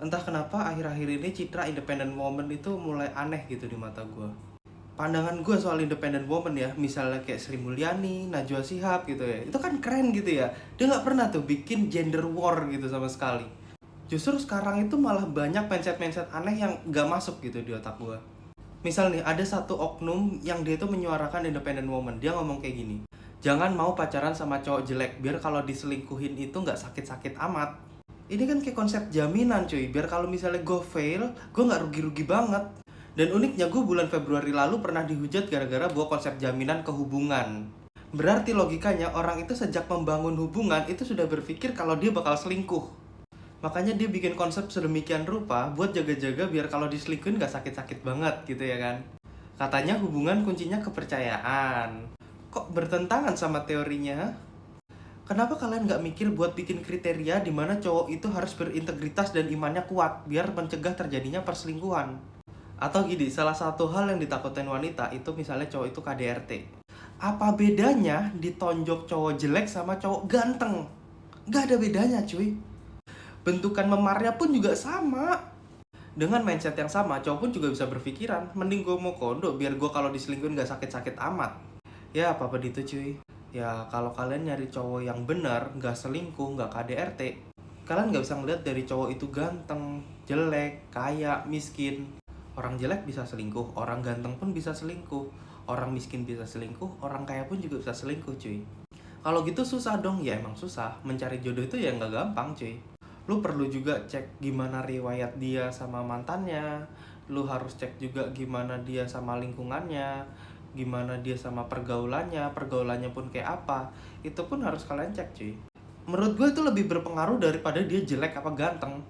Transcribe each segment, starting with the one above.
Entah kenapa akhir-akhir ini citra independent woman itu mulai aneh gitu di mata gue. Pandangan gue soal independent woman ya, misalnya kayak Sri Mulyani, Najwa Shihab gitu ya, itu kan keren gitu ya. Dia nggak pernah tuh bikin gender war gitu sama sekali. Justru sekarang itu malah banyak mindset-mindset aneh yang nggak masuk gitu di otak gue. Misal nih, ada satu oknum yang dia tuh menyuarakan independent woman. Dia ngomong kayak gini, jangan mau pacaran sama cowok jelek, biar kalau diselingkuhin itu nggak sakit-sakit amat. Ini kan kayak konsep jaminan cuy, biar kalau misalnya gue fail, gue nggak rugi-rugi banget. Dan uniknya gue bulan Februari lalu pernah dihujat gara-gara bawa konsep jaminan ke hubungan. Berarti logikanya orang itu sejak membangun hubungan itu sudah berpikir kalau dia bakal selingkuh. Makanya dia bikin konsep sedemikian rupa buat jaga-jaga biar kalau diselingkuhin gak sakit-sakit banget gitu ya kan. Katanya hubungan kuncinya kepercayaan. Kok bertentangan sama teorinya? Kenapa kalian gak mikir buat bikin kriteria di mana cowok itu harus berintegritas dan imannya kuat biar mencegah terjadinya perselingkuhan? Atau gini, salah satu hal yang ditakutin wanita itu misalnya cowok itu KDRT. Apa bedanya ditonjok cowok jelek sama cowok ganteng? Gak ada bedanya cuy. Bentukan memarnya pun juga sama. Dengan mindset yang sama, cowok pun juga bisa berpikiran, mending gue mau kondo biar gue kalau diselingkuhin gak sakit-sakit amat. Ya apa-apa itu cuy. Ya kalau kalian nyari cowok yang benar, gak selingkuh, gak KDRT, kalian gak bisa ngeliat dari cowok itu ganteng, jelek, kaya, miskin. Orang jelek bisa selingkuh, orang ganteng pun bisa selingkuh, orang miskin bisa selingkuh, orang kaya pun juga bisa selingkuh cuy. Kalau gitu susah dong, ya emang susah. Mencari jodoh itu ya nggak gampang cuy. Lu perlu juga cek gimana riwayat dia sama mantannya. Lu harus cek juga gimana dia sama lingkungannya, gimana dia sama pergaulannya pun kayak apa. Itu pun harus kalian cek cuy. Menurut gue itu lebih berpengaruh daripada dia jelek apa ganteng.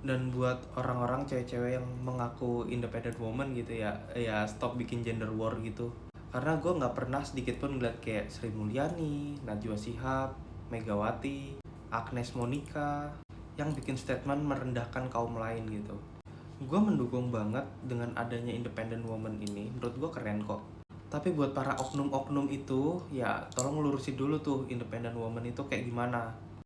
Dan buat orang-orang cewek-cewek yang mengaku independent woman gitu ya, ya stop bikin gender war gitu. Karena gue nggak pernah sedikit pun ngeliat kayak Sri Mulyani, Najwa Shihab, Megawati, Agnes Monica yang bikin statement merendahkan kaum lain gitu. Gue mendukung banget dengan adanya independent woman ini, menurut gue keren kok. Tapi buat para oknum-oknum itu, ya tolong lurusin dulu tuh independent woman itu kayak gimana.